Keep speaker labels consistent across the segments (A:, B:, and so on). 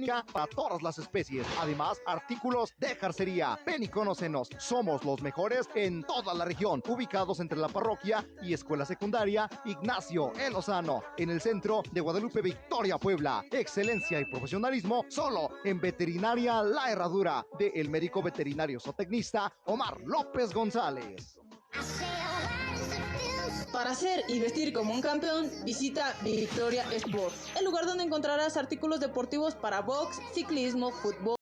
A: línea para todas las especies. Además, artículos de jarcería. Ven y conócenos. Somos los mejores en toda la región, ubicados entre la parroquia y escuela secundaria Ignacio El Lozano, en el centro de Guadalupe, Victoria, Puebla. Excelencia y profesionalismo solo en Veterinaria La Herradura, de el médico veterinario zootecnista Omar López González.
B: Para hacer y vestir como un campeón, visita Victoria Sports, el lugar donde encontrarás artículos deportivos para box, ciclismo, fútbol,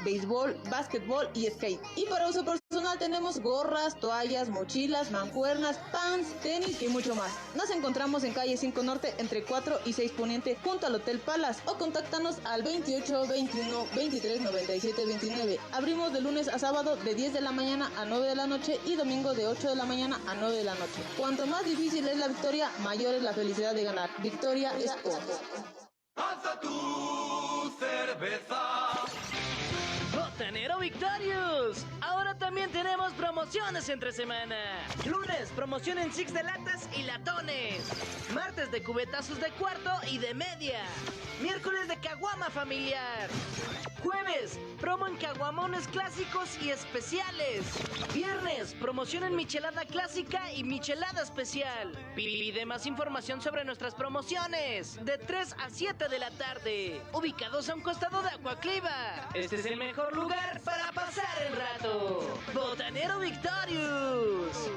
B: béisbol, básquetbol y skate. Y para uso personal tenemos gorras, toallas, mochilas, mancuernas, pants, tenis y mucho más. Nos encontramos en calle 5 Norte entre 4 y 6 Poniente junto al Hotel Palace, o contáctanos al 28 21 23 97 29. Abrimos de lunes a sábado de 10 de la mañana a 9 de la noche y domingo de 8 de la mañana a 9 de la noche. Cuanto más difícil es la victoria, mayor es la felicidad de ganar. Victoria Sports.
C: ¡Alza tu cerveza!
D: ¡Botanero Victorious! Ahora también tenemos promociones entre semana. Lunes, promoción en six de latas y latones. Martes, de cubetazos de cuarto y de media. Miércoles, de caguama familiar. Jueves, promo en caguamones clásicos y especiales. Viernes, promoción en michelada clásica y michelada especial. Pide más información sobre nuestras promociones. De 3 a 7 de la tarde. Ubicados a un costado de Aquacliva. Este es el mejor lugar para pasar el rato. Botanero Victorious.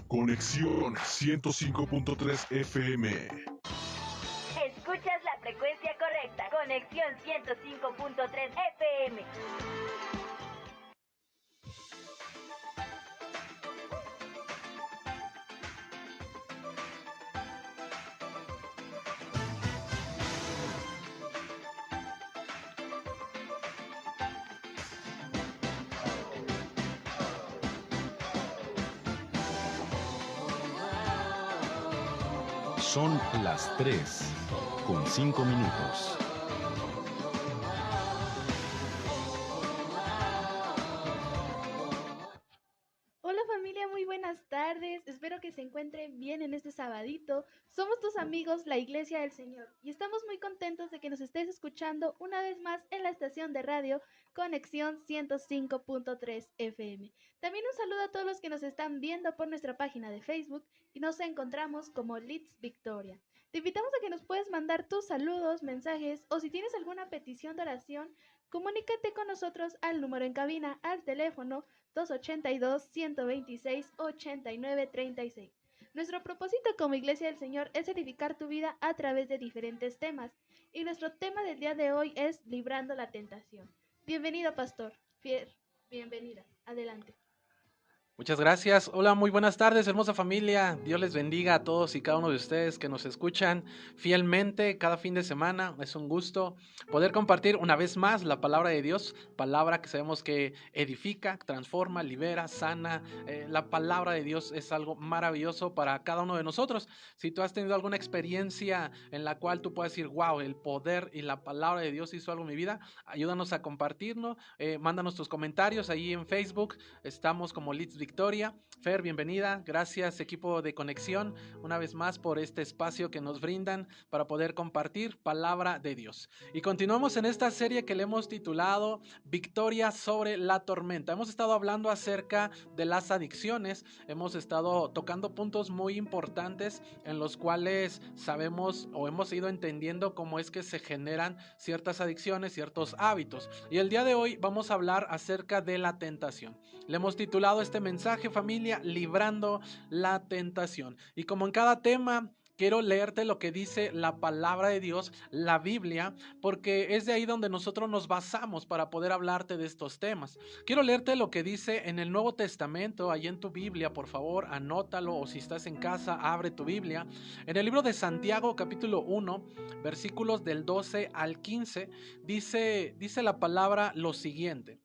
E: Conexión 105.3 FM.
F: Escuchas la frecuencia correcta. Conexión 105.3 FM.
G: Son las 3:05.
H: Hola familia, muy buenas tardes. Espero que se encuentren bien en este sabadito. Somos tus amigos, la Iglesia del Señor, y estamos muy contentos de que nos estés escuchando una vez más en la estación de radio Conexión 105.3 FM. También un saludo a todos los que nos están viendo por nuestra página de Facebook y nos encontramos como Leeds Victoria. Te invitamos a que nos puedes mandar tus saludos, mensajes, o si tienes alguna petición de oración, comunícate con nosotros al número en cabina, al teléfono 282-126-8936. Nuestro propósito como Iglesia del Señor es edificar tu vida a través de diferentes temas, y nuestro tema del día de hoy es librando la tentación. Bienvenido, pastor. Bienvenida. Adelante.
I: Muchas gracias. Hola, muy buenas tardes, hermosa familia. Dios les bendiga a todos y cada uno de ustedes que nos escuchan fielmente cada fin de semana. Es un gusto poder compartir una vez más la palabra de Dios, palabra que sabemos que edifica, transforma, libera, sana. La palabra de Dios es algo maravilloso para cada uno de nosotros. Si tú has tenido alguna experiencia en la cual tú puedes decir, wow, el poder y la palabra de Dios hizo algo en mi vida, ayúdanos a compartirlo. Mándanos tus comentarios ahí en Facebook. Estamos como Leeds Victoria. Fer, bienvenida. Gracias, equipo de Conexión, una vez más por este espacio que nos brindan para poder compartir palabra de Dios. Y continuamos en esta serie que le hemos titulado Victoria sobre la tormenta. Hemos estado hablando acerca de las adicciones. Hemos estado tocando puntos muy importantes en los cuales sabemos o hemos ido entendiendo cómo es que se generan ciertas adicciones, ciertos hábitos. Y el día de hoy vamos a hablar acerca de la tentación. Le hemos titulado este mensaje, familia, librando la tentación. Y como en cada tema, quiero leerte lo que dice la palabra de Dios, la Biblia, porque es de ahí donde nosotros nos basamos para poder hablarte de estos temas. Quiero leerte lo que dice en el Nuevo Testamento, ahí en tu Biblia, por favor, anótalo, o si estás en casa, abre tu Biblia. En el libro de Santiago, capítulo 1, versículos del 12 al 15, dice la palabra lo siguiente: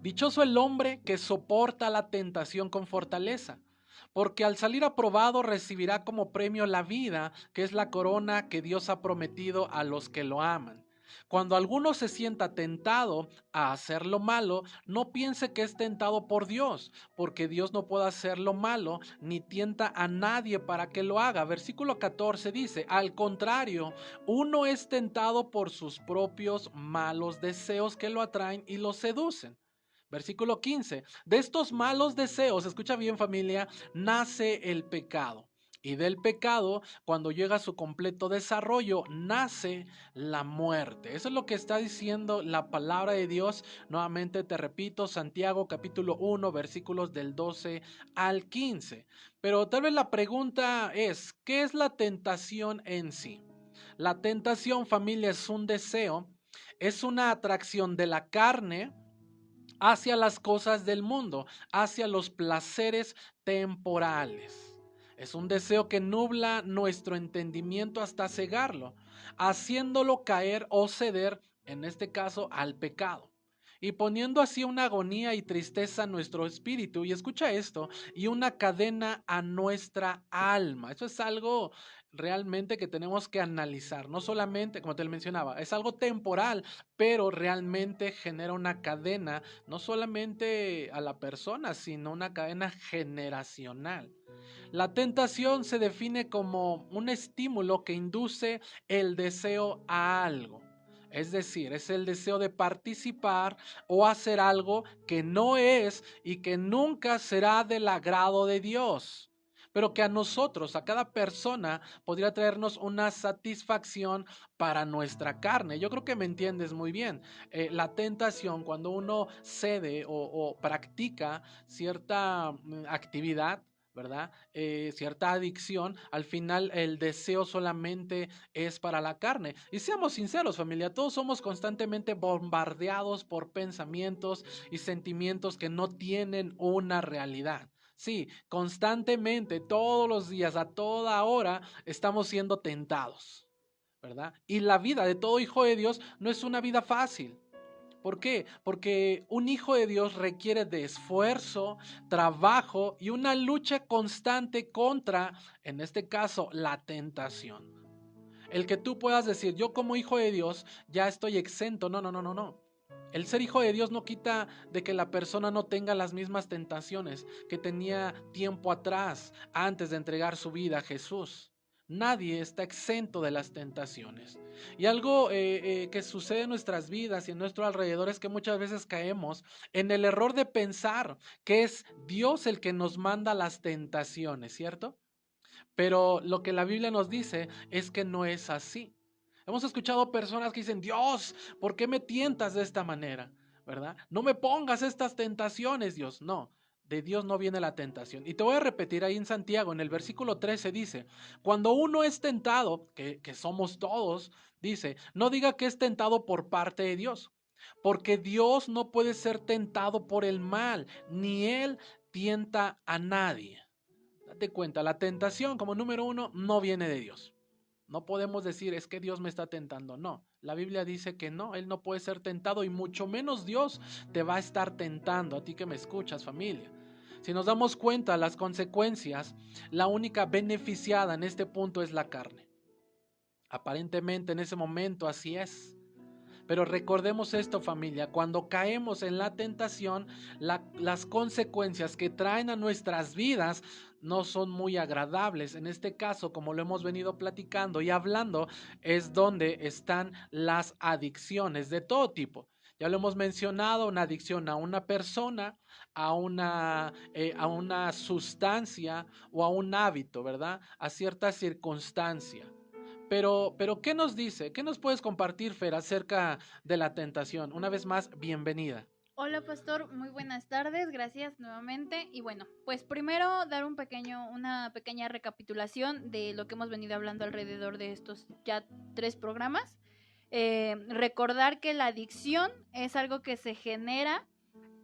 I: dichoso el hombre que soporta la tentación con fortaleza, porque al salir aprobado recibirá como premio la vida, que es la corona que Dios ha prometido a los que lo aman. Cuando alguno se sienta tentado a hacer lo malo, no piense que es tentado por Dios, porque Dios no puede hacer lo malo ni tienta a nadie para que lo haga. Versículo 14 dice, al contrario, uno es tentado por sus propios malos deseos que lo atraen y lo seducen. Versículo 15, de estos malos deseos, escucha bien familia, nace el pecado. Y del pecado, cuando llega a su completo desarrollo, nace la muerte. Eso es lo que está diciendo la palabra de Dios. Nuevamente te repito, Santiago capítulo 1, versículos del 12 al 15. Pero tal vez la pregunta es, ¿qué es la tentación en sí? La tentación, familia, es un deseo, es una atracción de la carne hacia las cosas del mundo, hacia los placeres temporales. Es un deseo que nubla nuestro entendimiento hasta cegarlo, haciéndolo caer o ceder, en este caso, al pecado, y poniendo así una agonía y tristeza a nuestro espíritu, y escucha esto, y una cadena a nuestra alma. Eso es algo realmente que tenemos que analizar, no solamente, como te lo mencionaba, es algo temporal, pero realmente genera una cadena, no solamente a la persona, sino una cadena generacional. La tentación se define como un estímulo que induce el deseo a algo. Es decir, es el deseo de participar o hacer algo que no es y que nunca será del agrado de Dios, pero que a nosotros, a cada persona, podría traernos una satisfacción para nuestra carne. Yo creo que me entiendes muy bien. La tentación, cuando uno cede o practica cierta actividad, ¿verdad? Cierta adicción, al final el deseo solamente es para la carne. Y seamos sinceros, familia, todos somos constantemente bombardeados por pensamientos y sentimientos que no tienen una realidad. Sí, constantemente, todos los días, a toda hora, estamos siendo tentados, ¿verdad? Y la vida de todo hijo de Dios no es una vida fácil. ¿Por qué? Porque un hijo de Dios requiere de esfuerzo, trabajo y una lucha constante contra, en este caso, la tentación. El que tú puedas decir, yo como hijo de Dios ya estoy exento. No, no, no, no, no. El ser hijo de Dios no quita de que la persona no tenga las mismas tentaciones que tenía tiempo atrás, antes de entregar su vida a Jesús. Nadie está exento de las tentaciones. Y algo que sucede en nuestras vidas y en nuestro alrededor es que muchas veces caemos en el error de pensar que es Dios el que nos manda las tentaciones, ¿cierto? Pero lo que la Biblia nos dice es que no es así. Hemos escuchado personas que dicen, Dios, ¿por qué me tientas de esta manera? ¿Verdad? No me pongas estas tentaciones, Dios. No, de Dios no viene la tentación. Y te voy a repetir ahí en Santiago, en el versículo 13 dice, cuando uno es tentado, que somos todos, dice, no diga que es tentado por parte de Dios, porque Dios no puede ser tentado por el mal, ni Él tienta a nadie. Date cuenta, la tentación como número uno no viene de Dios. No podemos decir, es que Dios me está tentando. No, la Biblia dice que no, Él no puede ser tentado y mucho menos Dios te va a estar tentando, a ti que me escuchas, familia. Si nos damos cuenta las consecuencias, la única beneficiada en este punto es la carne. Aparentemente en ese momento así es. Pero recordemos esto, familia, cuando caemos en la tentación, las consecuencias que traen a nuestras vidas no son muy agradables. En este caso, como lo hemos venido platicando y hablando, es donde están las adicciones de todo tipo. Ya lo hemos mencionado, una adicción a una persona, a una sustancia o a un hábito, ¿verdad? A cierta circunstancia. Pero, ¿qué nos dice? ¿Qué nos puedes compartir, Fer, acerca de la tentación? Una vez más, bienvenida.
J: Hola, pastor, muy buenas tardes, gracias nuevamente. Y bueno, pues primero dar una pequeña recapitulación de lo que hemos venido hablando alrededor de estos ya 3 programas. Recordar que la adicción es algo que se genera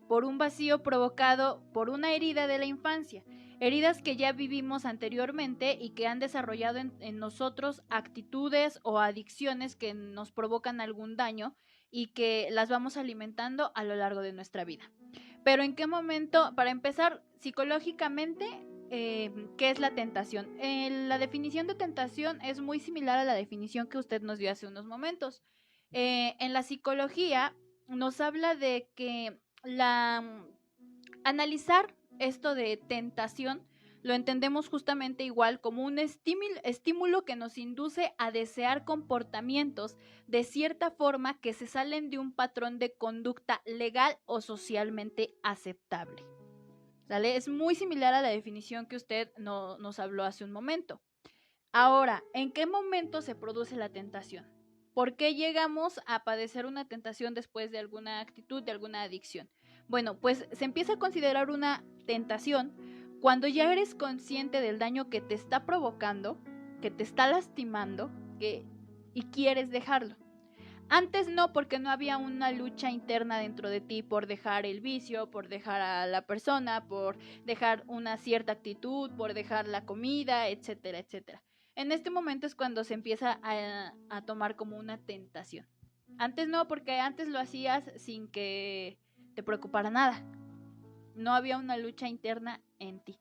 J: por un vacío provocado por una herida de la infancia. Heridas que ya vivimos anteriormente y que han desarrollado en nosotros actitudes o adicciones que nos provocan algún daño y que las vamos alimentando a lo largo de nuestra vida. Pero ¿en qué momento? Para empezar, psicológicamente, ¿qué es la tentación? La definición de tentación es muy similar a la definición que usted nos dio hace unos momentos. En la psicología nos habla de que analizar esto de tentación lo entendemos justamente igual como un estímulo que nos induce a desear comportamientos de cierta forma que se salen de un patrón de conducta legal o socialmente aceptable. ¿Sale? Es muy similar a la definición que usted nos habló hace un momento. Ahora, ¿en qué momento se produce la tentación? ¿Por qué llegamos a padecer una tentación después de alguna actitud, de alguna adicción? Bueno, pues se empieza a considerar una tentación cuando ya eres consciente del daño que te está provocando, que te está lastimando, y quieres dejarlo. Antes no, porque no había una lucha interna dentro de ti por dejar el vicio, por dejar a la persona, por dejar una cierta actitud, por dejar la comida, etcétera, etcétera. En este momento es cuando se empieza a tomar como una tentación. Antes no, porque antes lo hacías sin que te preocupara nada. No había una lucha interna en ti.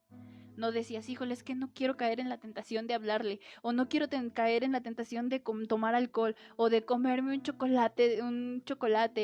J: No decías, híjole, es que no quiero caer en la tentación de hablarle, o no quiero caer en la tentación de tomar alcohol, o de comerme un chocolate,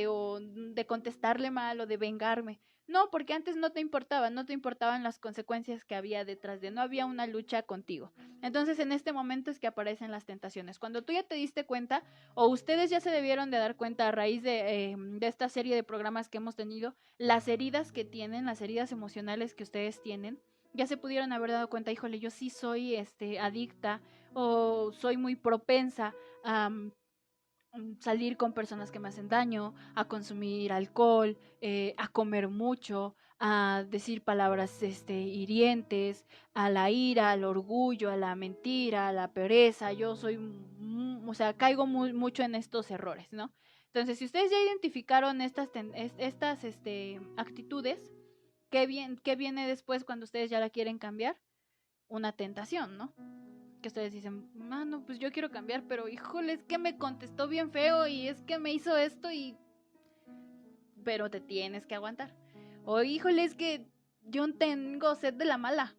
J: o de contestarle mal, o de vengarme. No, porque antes no te importaban las consecuencias que había detrás no había una lucha contigo. Entonces en este momento es que aparecen las tentaciones. Cuando tú ya te diste cuenta, o ustedes ya se debieron de dar cuenta a raíz de esta serie de programas que hemos tenido, las heridas que tienen, las heridas emocionales que ustedes tienen, ya se pudieron haber dado cuenta, híjole, yo sí soy adicta, o soy muy propensa a salir con personas que me hacen daño, a consumir alcohol, a comer mucho, a decir palabras hirientes, a la ira, al orgullo, a la mentira, a la pereza. Yo soy, caigo mucho en estos errores, ¿no? Entonces, si ustedes ya identificaron estas actitudes, ¿qué viene después cuando ustedes ya la quieren cambiar? Una tentación, ¿no? Que ustedes dicen, mano, pues yo quiero cambiar, pero híjole, es que me contestó bien feo y es que me hizo esto pero te tienes que aguantar. O híjole, es que yo tengo sed de la mala,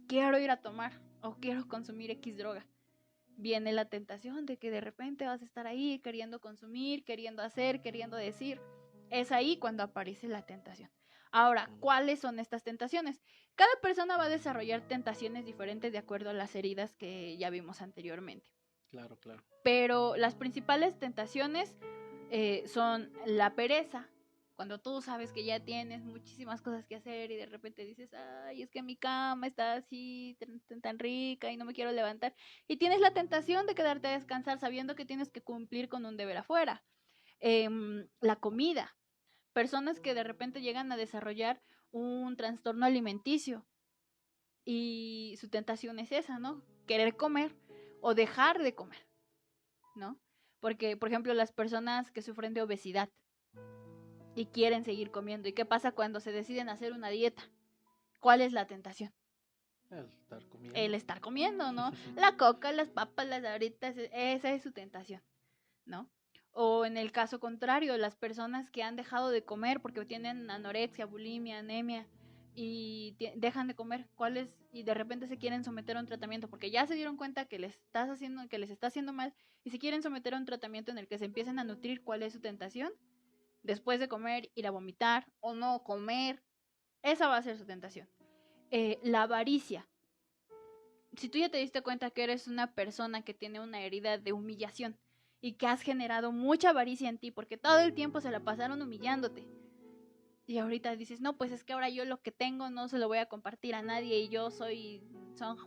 J: quiero ir a tomar o quiero consumir X droga. Viene la tentación de que de repente vas a estar ahí queriendo consumir, queriendo hacer, queriendo decir. Es ahí cuando aparece la tentación. Ahora, ¿cuáles son estas tentaciones? Cada persona va a desarrollar tentaciones diferentes de acuerdo a las heridas que ya vimos anteriormente.
I: Claro, claro.
J: Pero las principales tentaciones son la pereza. Cuando tú sabes que ya tienes muchísimas cosas que hacer y de repente dices, ay, es que mi cama está así, tan rica y no me quiero levantar. Y tienes la tentación de quedarte a descansar sabiendo que tienes que cumplir con un deber afuera. La comida. Personas que de repente llegan a desarrollar un trastorno alimenticio y su tentación es esa, ¿no? Querer comer o dejar de comer, ¿no? Porque, por ejemplo, las personas que sufren de obesidad y quieren seguir comiendo. ¿Y qué pasa cuando se deciden hacer una dieta? ¿Cuál es la tentación? El estar comiendo, ¿no? La coca, las papas, las sabritas, esa es su tentación, ¿no? O en el caso contrario, las personas que han dejado de comer porque tienen anorexia, bulimia, anemia y dejan de comer, y de repente se quieren someter a un tratamiento porque ya se dieron cuenta que les está haciendo mal y se quieren someter a un tratamiento en el que se empiecen a nutrir. ¿Cuál es su tentación? Después de comer, ir a vomitar o no comer. Esa va a ser su tentación. La avaricia. Si tú ya te diste cuenta que eres una persona que tiene una herida de humillación y que has generado mucha avaricia en ti porque todo el tiempo se la pasaron humillándote, y ahorita dices, no, pues es que ahora yo lo que tengo no se lo voy a compartir a nadie y yo soy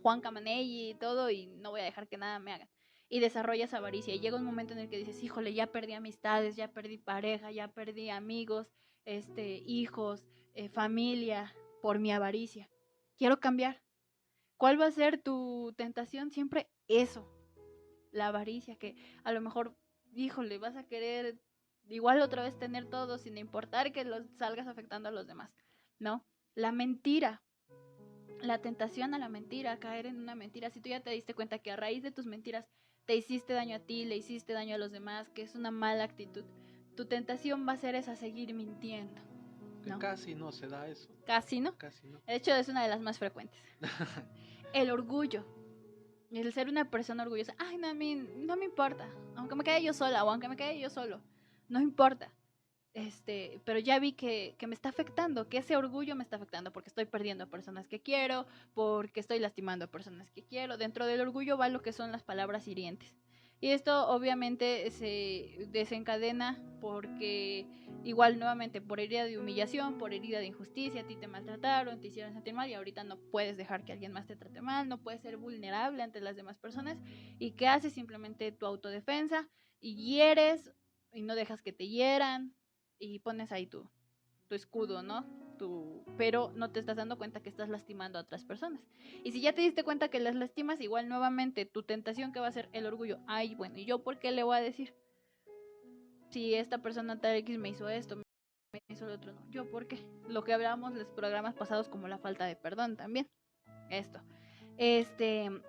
J: Juan Camaney y todo y no voy a dejar que nada me hagan. Y desarrollas avaricia y llega un momento en el que dices, híjole, ya perdí amistades, ya perdí pareja, ya perdí amigos, hijos, familia por mi avaricia. Quiero cambiar. ¿Cuál va a ser tu tentación? Siempre eso, la avaricia, que a lo mejor, híjole, vas a querer igual otra vez tener todo sin importar que los salgas afectando a los demás, ¿no? La mentira, la tentación a la mentira, caer en una mentira. Si tú ya te diste cuenta que a raíz de tus mentiras te hiciste daño a ti, le hiciste daño a los demás, que es una mala actitud, tu tentación va a ser esa, seguir mintiendo, ¿no?
I: Casi no se da eso.
J: Casi no.
I: Casi no.
J: De hecho, es una de las más frecuentes. El orgullo. el ser una persona orgullosa, ay, no, a mí no me importa, aunque me quede yo sola o aunque me quede yo solo, no importa. Pero ya vi que me está afectando, que ese orgullo me está afectando porque estoy perdiendo a personas que quiero, porque estoy lastimando a personas que quiero. Dentro del orgullo va lo que son las palabras hirientes. Y esto obviamente se desencadena porque igual nuevamente por herida de humillación, por herida de injusticia, a ti te maltrataron, te hicieron sentir mal y ahorita no puedes dejar que alguien más te trate mal, no puedes ser vulnerable ante las demás personas. ¿Y qué haces? Simplemente tu autodefensa y hieres y no dejas que te hieran y pones ahí tu escudo, ¿no? Pero no te estás dando cuenta que estás lastimando a otras personas. Y si ya te diste cuenta que las lastimas, igual nuevamente tu tentación que va a ser el orgullo. Ay, bueno, ¿y yo por qué le voy a decir? Si esta persona tal X me hizo esto, me hizo lo otro, no. ¿Yo por qué? Lo que hablábamos en los programas pasados como la falta de perdón también. Esto.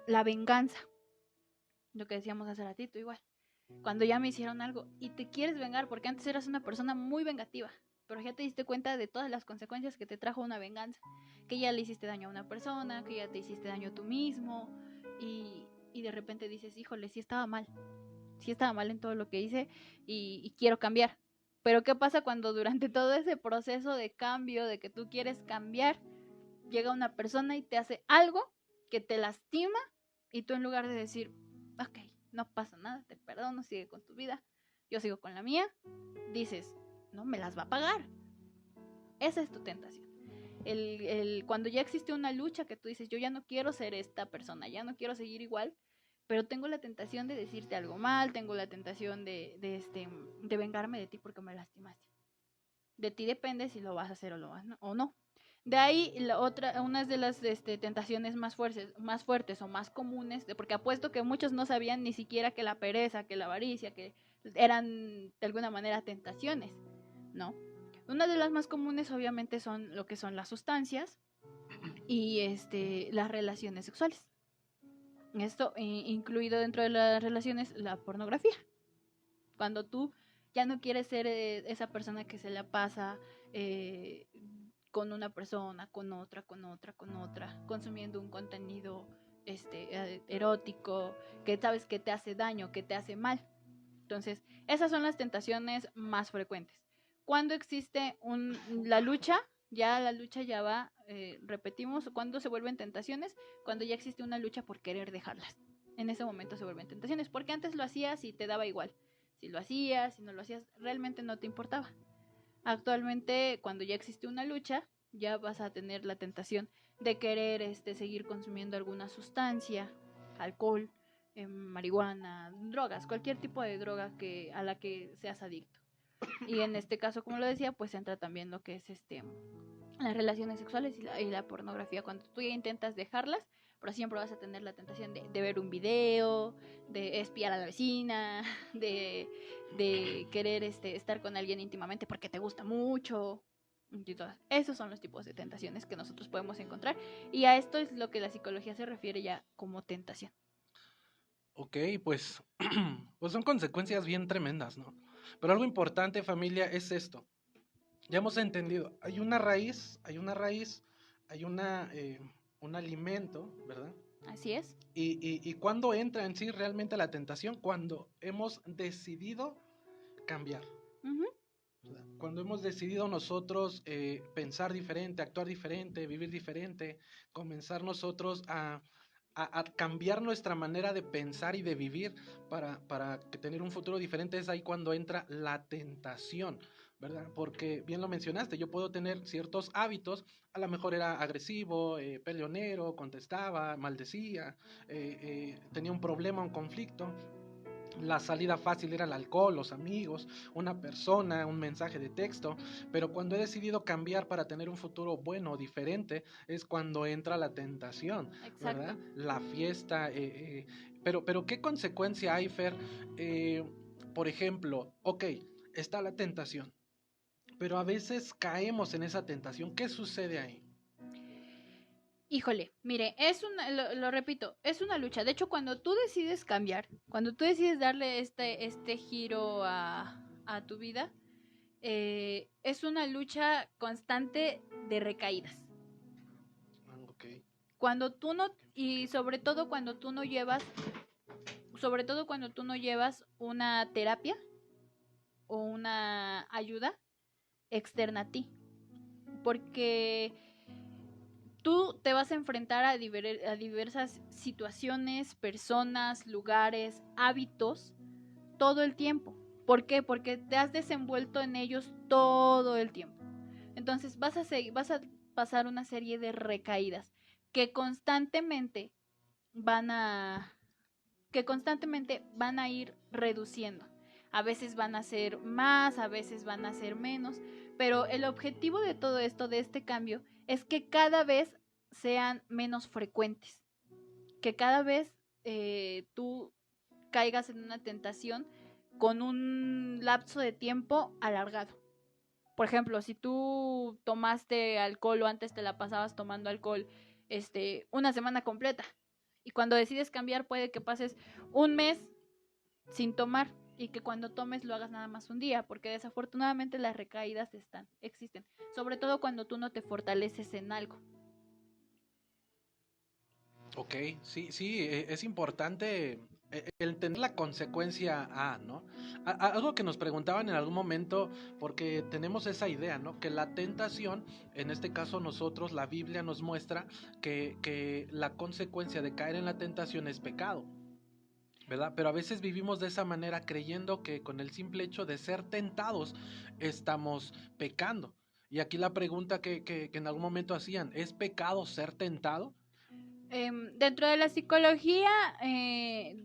J: La venganza. Lo que decíamos hace ratito igual. Cuando ya me hicieron algo y te quieres vengar porque antes eras una persona muy vengativa, pero ya te diste cuenta de todas las consecuencias que te trajo una venganza, que ya le hiciste daño a una persona, que ya te hiciste daño a tú mismo y de repente dices, híjole, sí estaba mal en todo lo que hice y quiero cambiar. Pero ¿qué pasa cuando durante todo ese proceso de cambio, de que tú quieres cambiar, llega una persona y te hace algo que te lastima y tú en lugar de decir, ok, no pasa nada, te perdono, sigue con tu vida, yo sigo con la mía, dices, no, me las va a pagar. Esa es tu tentación. Cuando ya existe una lucha que tú dices, yo ya no quiero ser esta persona, ya no quiero seguir igual, pero tengo la tentación de decirte algo mal, tengo la tentación de vengarme de ti porque me lastimaste. De ti depende si lo vas a hacer o no. De ahí una de las tentaciones más fuertes o más comunes, porque apuesto que muchos no sabían ni siquiera que la pereza, que la avaricia, que eran de alguna manera tentaciones, ¿no? Una de las más comunes obviamente son lo que son las sustancias y las relaciones sexuales. Esto incluido dentro de las relaciones la pornografía. Cuando tú ya no quieres ser esa persona que se la pasa con una persona, con otra, consumiendo un contenido erótico, que sabes que te hace daño, que te hace mal. Entonces, esas son las tentaciones más frecuentes. Cuando existe la lucha ya va, repetimos, cuando se vuelven tentaciones, cuando ya existe una lucha por querer dejarlas. En ese momento se vuelven tentaciones, porque antes lo hacías y te daba igual. Si lo hacías, si no lo hacías, realmente no te importaba. Actualmente, cuando ya existe una lucha, ya vas a tener la tentación de querer seguir consumiendo alguna sustancia, alcohol, marihuana, drogas, cualquier tipo de droga a la que seas adicto. Y en este caso, como lo decía, pues entra también lo que es las relaciones sexuales y la pornografía. Cuando tú ya intentas dejarlas, pero siempre vas a tener la tentación de ver un video, de espiar a la vecina, de querer estar con alguien íntimamente porque te gusta mucho. Y todas. Esos son los tipos de tentaciones que nosotros podemos encontrar. Y a esto es lo que la psicología se refiere ya como tentación.
I: Ok, pues, pues son consecuencias bien tremendas, ¿no? Pero algo importante, familia, es esto. Ya hemos entendido, hay un alimento, ¿verdad?
J: Así es.
I: Y cuando entra en sí realmente la tentación, cuando hemos decidido cambiar.
J: Uh-huh.
I: Cuando hemos decidido nosotros pensar diferente, actuar diferente, vivir diferente, comenzar nosotros a cambiar nuestra manera de pensar y de vivir para tener un futuro diferente, es ahí cuando entra la tentación, ¿verdad? Porque bien lo mencionaste, yo puedo tener ciertos hábitos, a lo mejor era agresivo, peleonero, contestaba, maldecía, tenía un problema, un conflicto. La salida fácil era el alcohol, los amigos, una persona, un mensaje de texto, pero cuando he decidido cambiar para tener un futuro bueno o diferente, es cuando entra la tentación, ¿verdad? La fiesta, pero ¿qué consecuencia hay, Fer? Por ejemplo, ok, está la tentación, pero a veces caemos en esa tentación. ¿Qué sucede ahí?
J: Híjole, mire, lo repito, es una lucha. De hecho, cuando tú decides cambiar, cuando tú decides darle este giro a tu vida, es una lucha constante de recaídas.
I: Okay.
J: Cuando tú no, y sobre todo cuando tú no llevas una terapia o una ayuda externa a ti, porque tú te vas a enfrentar a diversas situaciones, personas, lugares, hábitos todo el tiempo. ¿Por qué? Porque te has desenvuelto en ellos todo el tiempo. Entonces vas a pasar una serie de recaídas que constantemente van a ir reduciendo. A veces van a ser más, a veces van a ser menos, pero el objetivo de todo esto, de este cambio, es que cada vez sean menos frecuentes, que cada vez tú caigas en una tentación con un lapso de tiempo alargado. Por ejemplo, si tú tomaste alcohol o antes te la pasabas tomando alcohol una semana completa, y cuando decides cambiar puede que pases un mes sin tomar y que cuando tomes lo hagas nada más un día, porque desafortunadamente las recaídas existen, sobre todo cuando tú no te fortaleces en algo.
I: Ok, sí, es importante el tener la consecuencia ¿no? Algo que nos preguntaban en algún momento, porque tenemos esa idea, ¿no? Que la tentación, en este caso nosotros, la Biblia nos muestra que la consecuencia de caer en la tentación es pecado, ¿verdad? Pero a veces vivimos de esa manera creyendo que con el simple hecho de ser tentados estamos pecando. Y aquí la pregunta que en algún momento hacían, ¿es pecado ser tentado?
J: Dentro de la psicología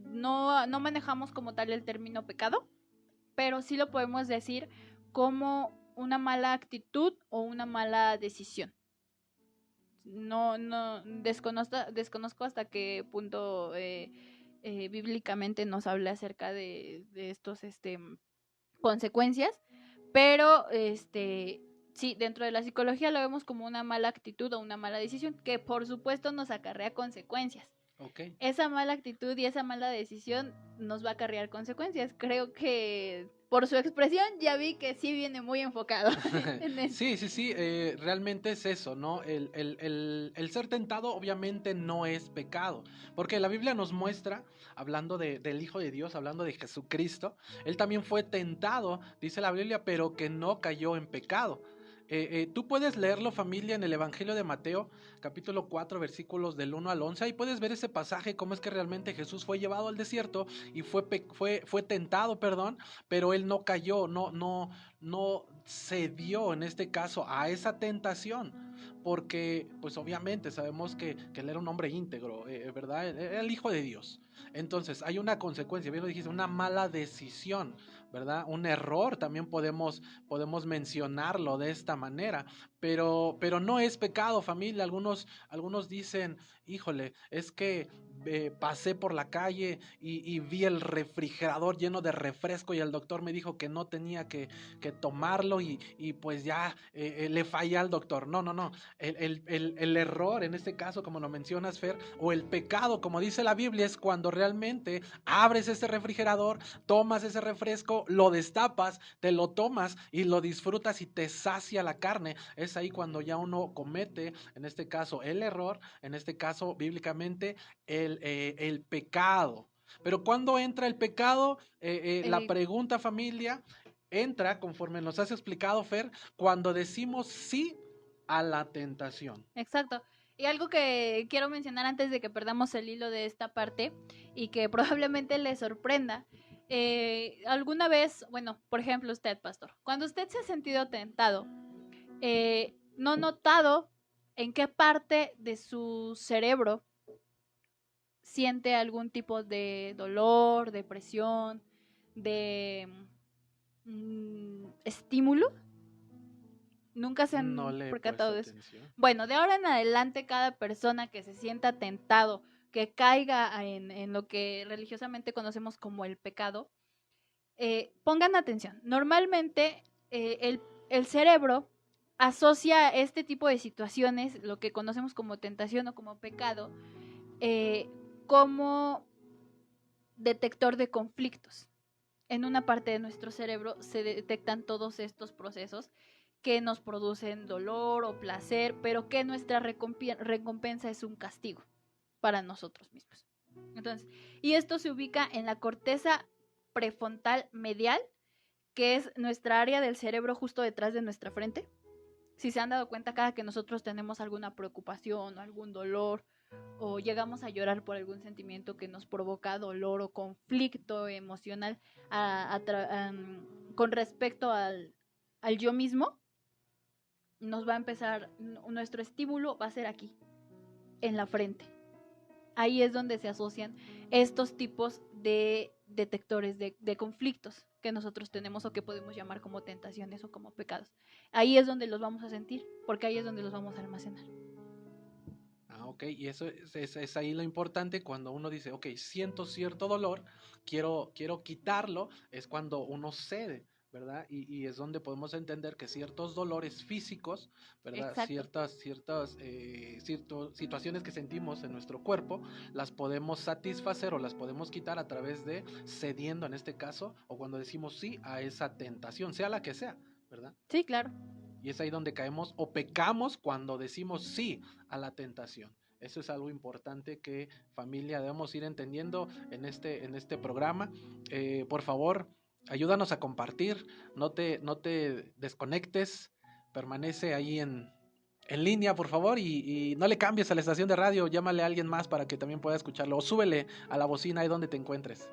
J: no manejamos como tal el término pecado, pero sí lo podemos decir como una mala actitud o una mala decisión. No desconozco hasta qué punto bíblicamente nos habla acerca de estos consecuencias, pero sí, dentro de la psicología lo vemos como una mala actitud o una mala decisión, que por supuesto nos acarrea consecuencias.
I: Okay.
J: Esa mala actitud y esa mala decisión nos va a acarrear consecuencias. Creo que por su expresión ya vi que sí viene muy enfocado.
I: Sí, realmente es eso, ¿no? El ser tentado obviamente no es pecado, porque la Biblia nos muestra, hablando del Hijo de Dios, hablando de Jesucristo, Él también fue tentado, dice la Biblia, pero que no cayó en pecado. Tú puedes leerlo, familia, en el Evangelio de Mateo, capítulo 4, versículos del 1 al 11. Ahí puedes ver ese pasaje, cómo es que realmente Jesús fue llevado al desierto y fue tentado, pero él no cayó, no cedió en este caso a esa tentación, porque pues obviamente sabemos que él era un hombre íntegro, ¿verdad? Era el Hijo de Dios. Entonces hay una consecuencia, bien lo dijiste, una mala decisión, ¿verdad? Un error, también podemos mencionarlo de esta manera, pero no es pecado, familia. Algunos dicen, híjole, es que pasé por la calle y vi el refrigerador lleno de refresco y el doctor me dijo que no tenía que tomarlo y pues ya le fallé al doctor. No. El error en este caso, como lo mencionas, Fer, o el pecado, como dice la Biblia, es cuando realmente abres ese refrigerador, tomas ese refresco, lo destapas, te lo tomas y lo disfrutas y te sacia la carne. Es ahí cuando ya uno comete, en este caso, el error, en este caso, bíblicamente, el pecado. Pero cuando entra el pecado, la pregunta, familia, entra, conforme nos has explicado, Fer, cuando decimos sí a la tentación.
J: Exacto. Y algo que quiero mencionar antes de que perdamos el hilo de esta parte y que probablemente le sorprenda. Alguna vez, bueno, por ejemplo usted, pastor, cuando usted se ha sentido tentado, ¿no ha notado en qué parte de su cerebro siente algún tipo de dolor, depresión, de estímulo? ¿Nunca se han percatado de eso? Bueno, de ahora en adelante, cada persona que se sienta tentado, que caiga en lo que religiosamente conocemos como el pecado, pongan atención. Normalmente el cerebro asocia este tipo de situaciones, lo que conocemos como tentación o como pecado, como detector de conflictos. En una parte de nuestro cerebro se detectan todos estos procesos que nos producen dolor o placer, pero que nuestra recompensa es un castigo para nosotros mismos. Entonces, y esto se ubica en la corteza prefrontal medial, que es nuestra área del cerebro justo detrás de nuestra frente. Si se han dado cuenta, cada que nosotros tenemos alguna preocupación o algún dolor o llegamos a llorar por algún sentimiento que nos provoca dolor o conflicto emocional con respecto al yo mismo, nos va a empezar, nuestro estímulo va a ser aquí, en la frente. Ahí es donde se asocian estos tipos de detectores de conflictos que nosotros tenemos o que podemos llamar como tentaciones o como pecados. Ahí es donde los vamos a sentir, porque ahí es donde los vamos a almacenar.
I: Ok, y eso es ahí lo importante cuando uno dice, ok, siento cierto dolor, quiero quitarlo, es cuando uno cede, ¿verdad? Y es donde podemos entender que ciertos dolores físicos, ¿verdad? Ciertas situaciones que sentimos en nuestro cuerpo, las podemos satisfacer o las podemos quitar a través de cediendo en este caso, o cuando decimos sí a esa tentación, sea la que sea, ¿verdad?
J: Sí, claro.
I: Y es ahí donde caemos o pecamos cuando decimos sí a la tentación. Eso es algo importante que, familia, debemos ir entendiendo en este programa. Por favor, ayúdanos a compartir, no te desconectes, permanece ahí en línea, por favor, y no le cambies a la estación de radio, llámale a alguien más para que también pueda escucharlo, o súbele a la bocina ahí donde te encuentres.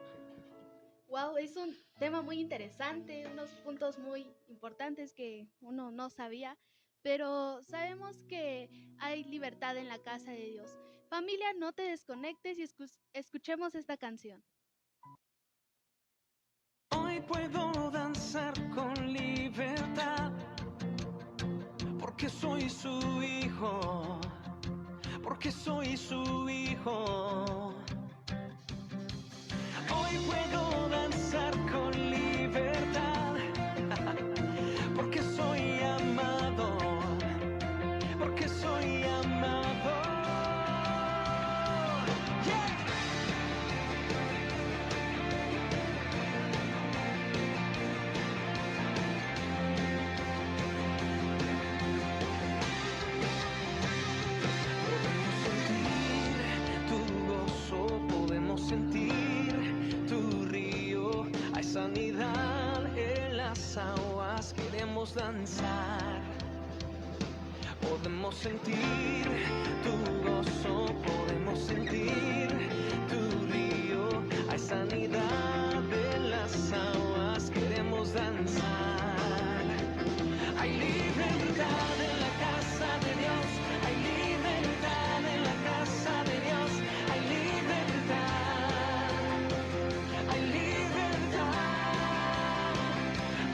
H: Wow, es un tema muy interesante, unos puntos muy importantes que uno no sabía, pero sabemos que hay libertad en la casa de Dios. Familia, no te desconectes y escuchemos esta canción.
K: Hoy puedo danzar con libertad, porque soy su hijo, porque soy su hijo. Hoy puedo danzar con libertad, porque soy amado, porque soy amado. Yeah. Podemos sentir tu río, hay sanidad en las aguas, queremos danzar. Podemos sentir tu gozo, podemos sentir tu río, hay sanidad en las aguas, queremos danzar. Hay libertad en la casa de Dios, hay libertad en la casa de Dios, hay libertad, hay libertad,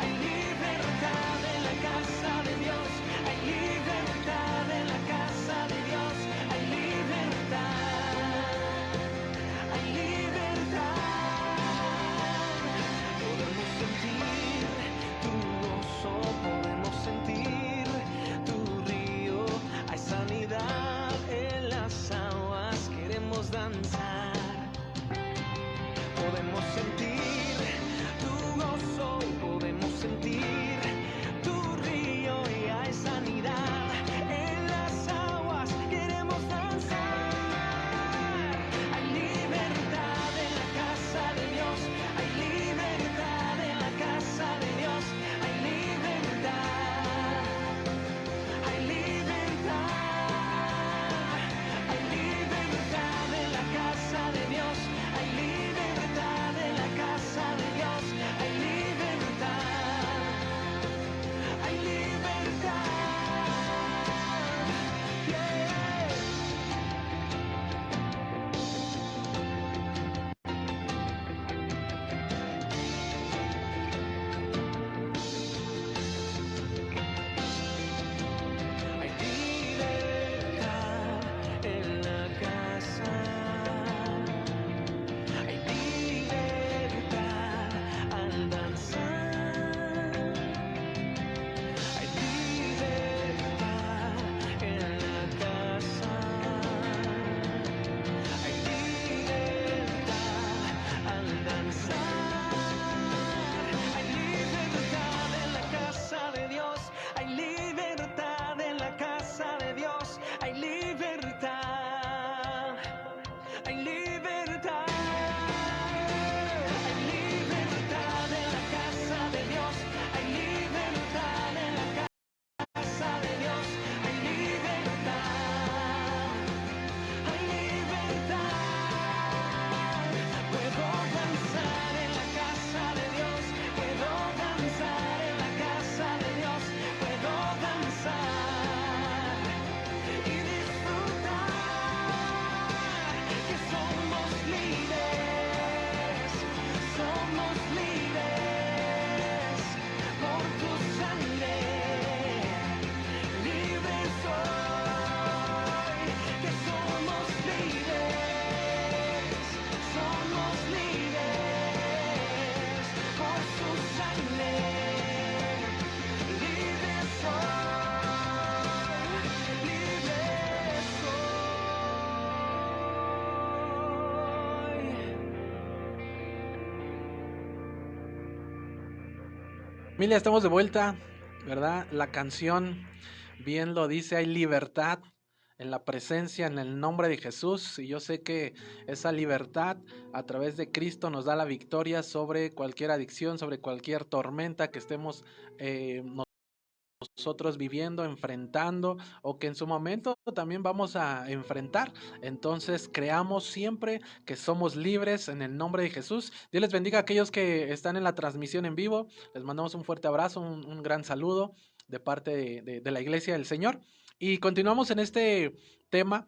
K: hay libertad en la casa de Dios, hay libertad en la casa de Dios, hay libertad, hay libertad.
I: Familia, estamos de vuelta, ¿verdad? La canción bien lo dice, hay libertad en la presencia, en el nombre de Jesús, y yo sé que esa libertad a través de Cristo nos da la victoria sobre cualquier adicción, sobre cualquier tormenta que estemos nosotros viviendo, enfrentando, o que en su momento también vamos a enfrentar. Entonces creamos siempre que somos libres en el nombre de Jesús. Dios les bendiga a aquellos que están en la transmisión en vivo. Les mandamos un fuerte abrazo, un gran saludo de parte de la Iglesia del Señor. Y continuamos en este tema,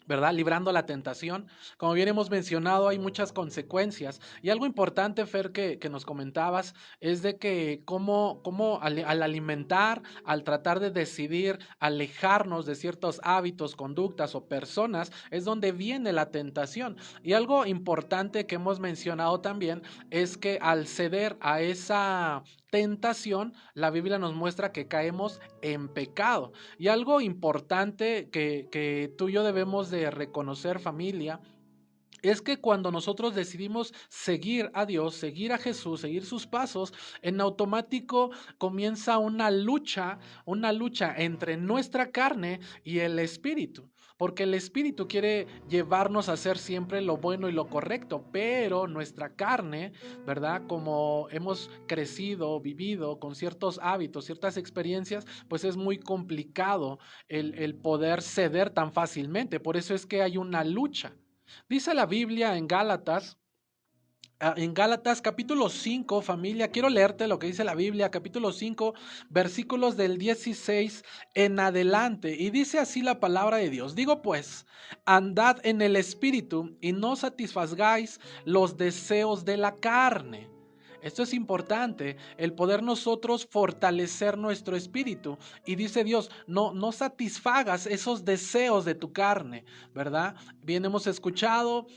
I: ¿verdad? Librando la tentación. Como bien hemos mencionado, hay muchas consecuencias. Y algo importante, Fer, que nos comentabas, es de que cómo al alimentar, al tratar de decidir alejarnos de ciertos hábitos, conductas o personas, es donde viene la tentación. Y algo importante que hemos mencionado también es que al ceder a esa tentación, la Biblia nos muestra que caemos en pecado. Y algo importante que tú y yo debemos de reconocer, familia, es que cuando nosotros decidimos seguir a Dios, seguir a Jesús, seguir sus pasos, en automático comienza una lucha entre nuestra carne y el espíritu. Porque el espíritu quiere llevarnos a hacer siempre lo bueno y lo correcto, pero nuestra carne, ¿verdad? Como hemos crecido, vivido con ciertos hábitos, ciertas experiencias, pues es muy complicado el poder ceder tan fácilmente. Por eso es que hay una lucha. Dice la Biblia en Gálatas capítulo 5, familia, quiero leerte lo que dice la Biblia, capítulo 5, versículos del 16 en adelante, y dice así la palabra de Dios. Digo pues, andad en el espíritu y no satisfagáis los deseos de la carne. Esto es importante, el poder nosotros fortalecer nuestro espíritu. Y dice Dios, no satisfagas esos deseos de tu carne, ¿verdad? Bien hemos escuchado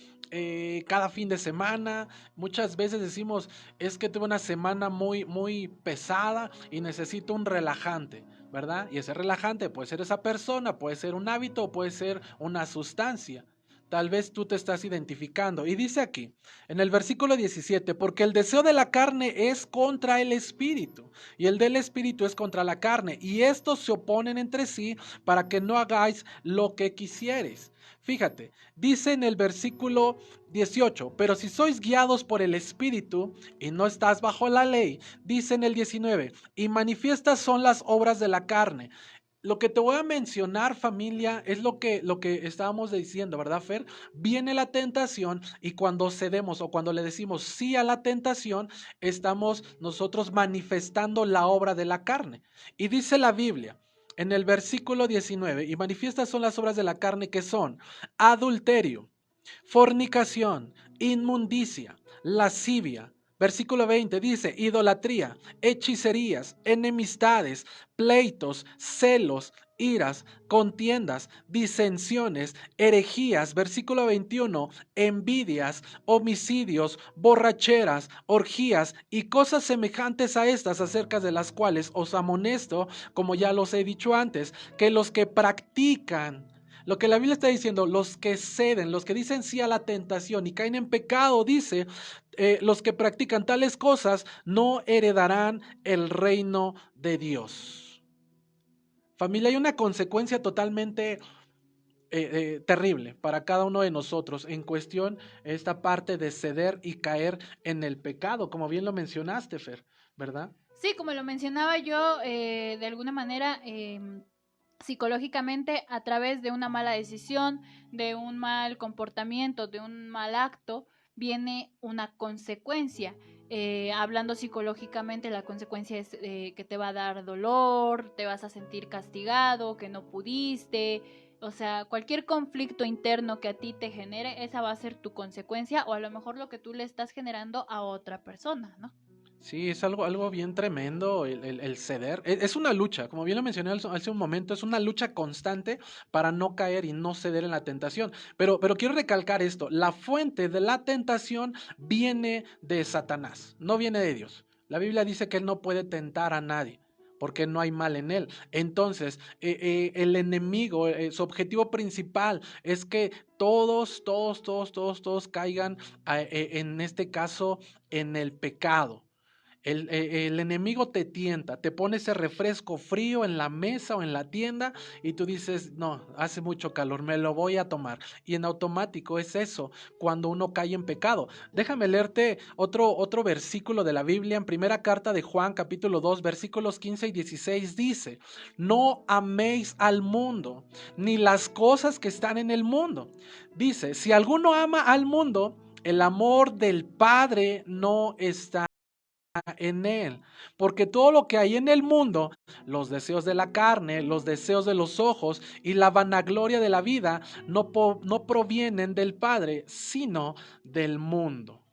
I: cada fin de semana, muchas veces decimos, es que tuve una semana muy pesada y necesito un relajante, ¿verdad? Y ese relajante puede ser esa persona, puede ser un hábito, puede ser una sustancia. Tal vez tú te estás identificando. Y dice aquí, en el versículo 17, porque el deseo de la carne es contra el espíritu, y el del espíritu es contra la carne, y estos se oponen entre sí para que no hagáis lo que quisieres. Fíjate, dice en el versículo 18, pero si sois guiados por el espíritu y no estás bajo la ley, dice en el 19, y manifiestas son las obras de la carne. Lo que te voy a mencionar, familia, es lo que estábamos diciendo, ¿verdad, Fer? Viene la tentación y cuando cedemos o cuando le decimos sí a la tentación, estamos nosotros manifestando la obra de la carne. Y dice la Biblia en el versículo 19, y manifiestas son las obras de la carne que son adulterio, fornicación, inmundicia, lascivia. Versículo 20 dice, idolatría, hechicerías, enemistades, pleitos, celos, iras, contiendas, disensiones, herejías. Versículo 21, envidias, homicidios, borracheras, orgías y cosas semejantes a estas, acerca de las cuales os amonesto, como ya los he dicho antes, que los que practican, lo que la Biblia está diciendo, los que ceden, los que dicen sí a la tentación y caen en pecado, dice, los que practican tales cosas no heredarán el reino de Dios. Familia, hay una consecuencia totalmente terrible para cada uno de nosotros en cuestión esta parte de ceder y caer en el pecado, como bien lo mencionaste, Fer, ¿verdad?
J: Sí, como lo mencionaba yo, de alguna manera, psicológicamente, a través de una mala decisión, de un mal comportamiento, de un mal acto, viene una consecuencia. Hablando psicológicamente, la consecuencia es que te va a dar dolor, te vas a sentir castigado, que no pudiste. O sea, cualquier conflicto interno que a ti te genere, esa va a ser tu consecuencia, o a lo mejor lo que tú le estás generando a otra persona, ¿no?
I: Sí, es algo bien tremendo el ceder. Es una lucha, como bien lo mencioné hace un momento, es una lucha constante para no caer y no ceder en la tentación. Pero quiero recalcar esto, la fuente de la tentación viene de Satanás, no viene de Dios. La Biblia dice que él no puede tentar a nadie, porque no hay mal en él. Entonces, el enemigo, su objetivo principal es que todos caigan, en este caso, en el pecado. El enemigo te tienta, te pone ese refresco frío en la mesa o en la tienda y tú dices, no, hace mucho calor, me lo voy a tomar. Y en automático es eso, cuando uno cae en pecado. Déjame leerte otro versículo de la Biblia, en primera carta de Juan, capítulo 2, versículos 15 y 16, dice, no améis al mundo, ni las cosas que están en el mundo. Dice, si alguno ama al mundo, el amor del Padre no está en él, porque todo lo que hay en el mundo, los deseos de la carne, los deseos de los ojos y la vanagloria de la vida, no provienen del Padre, sino del mundo.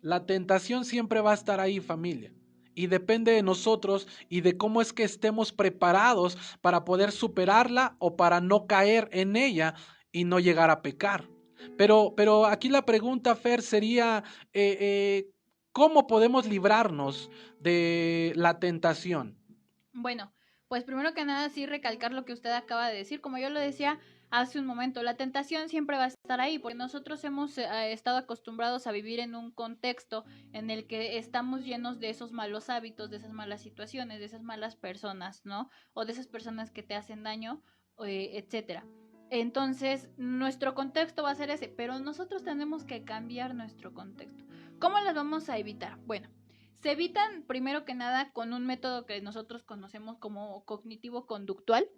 I: La tentación siempre va a estar ahí, familia, y depende de nosotros y de cómo es que estemos preparados para poder superarla o para no caer en ella y no llegar a pecar. Pero aquí la pregunta, Fer, sería, ¿cómo podemos librarnos de la tentación?
J: Bueno, pues primero que nada sí recalcar lo que usted acaba de decir. Como yo lo decía hace un momento, la tentación siempre va a estar ahí, porque nosotros hemos estado acostumbrados a vivir en un contexto en el que estamos llenos de esos malos hábitos, de esas malas situaciones, de esas malas personas, ¿no? O de esas personas que te hacen daño, etcétera. Entonces, nuestro contexto va a ser ese, pero nosotros tenemos que cambiar nuestro contexto. ¿Cómo las vamos a evitar? Bueno, se evitan primero que nada con un método que nosotros conocemos como cognitivo-conductual.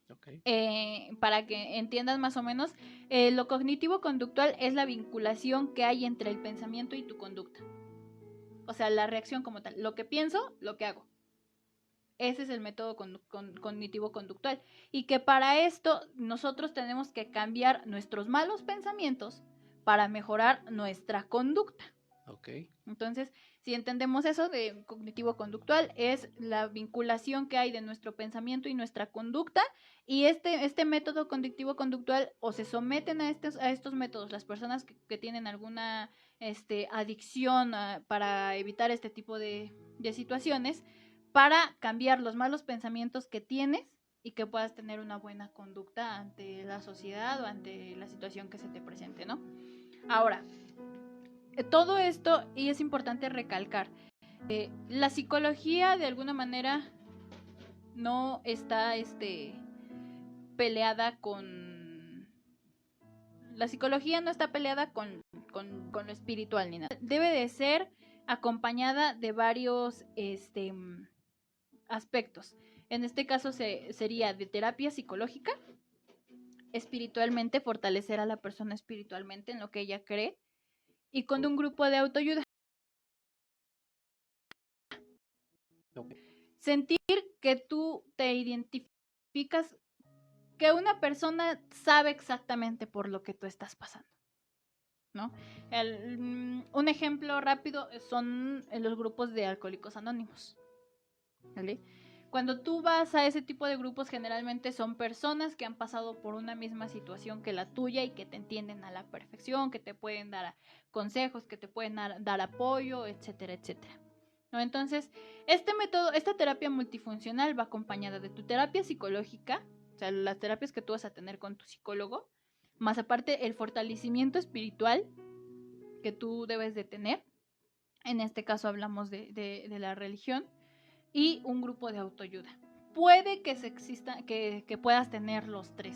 I: Okay.
J: Para que entiendas más o menos, lo cognitivo-conductual es la vinculación que hay entre el pensamiento y tu conducta. O sea, la reacción como tal. Lo que pienso, lo que hago. Ese es el método cognitivo-conductual. Y que para esto nosotros tenemos que cambiar nuestros malos pensamientos para mejorar nuestra conducta.
I: Okay.
J: Entonces, si entendemos eso de cognitivo-conductual, es la vinculación que hay de nuestro pensamiento y nuestra conducta, y este método cognitivo-conductual, o se someten a estos métodos las personas que tienen alguna adicción para evitar este tipo de situaciones, para cambiar los malos pensamientos que tienes y que puedas tener una buena conducta ante la sociedad o ante la situación que se te presente, ¿no? Ahora, todo esto, y es importante recalcar, la psicología de alguna manera no está peleada con... La psicología no está peleada con lo espiritual ni nada. Debe de ser acompañada de varios aspectos. En este caso sería de terapia psicológica, espiritualmente, fortalecer a la persona espiritualmente en lo que ella cree, y con un grupo de autoayuda. Okay. Sentir que tú te identificas, que una persona sabe exactamente por lo que tú estás pasando, ¿no? Un ejemplo rápido son los grupos de Alcohólicos Anónimos, ¿vale? Cuando tú vas a ese tipo de grupos, generalmente son personas que han pasado por una misma situación que la tuya y que te entienden a la perfección, que te pueden dar consejos, que te pueden dar apoyo, etcétera, etcétera, ¿no? Entonces, este método, esta terapia multifuncional va acompañada de tu terapia psicológica, o sea, las terapias que tú vas a tener con tu psicólogo, más aparte el fortalecimiento espiritual que tú debes de tener. En este caso hablamos de la religión. Y un grupo de autoayuda. Puede que que puedas tener los tres,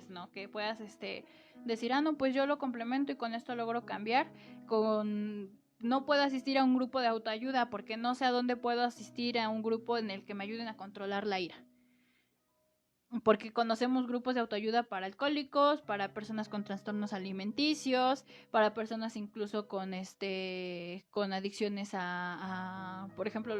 J: ¿no? Que puedas decir, no, pues yo lo complemento y con esto logro cambiar. No puedo asistir a un grupo de autoayuda porque no sé a dónde puedo asistir a un grupo en el que me ayuden a controlar la ira. Porque conocemos grupos de autoayuda para alcohólicos, para personas con trastornos alimenticios, para personas incluso con con adicciones a por ejemplo,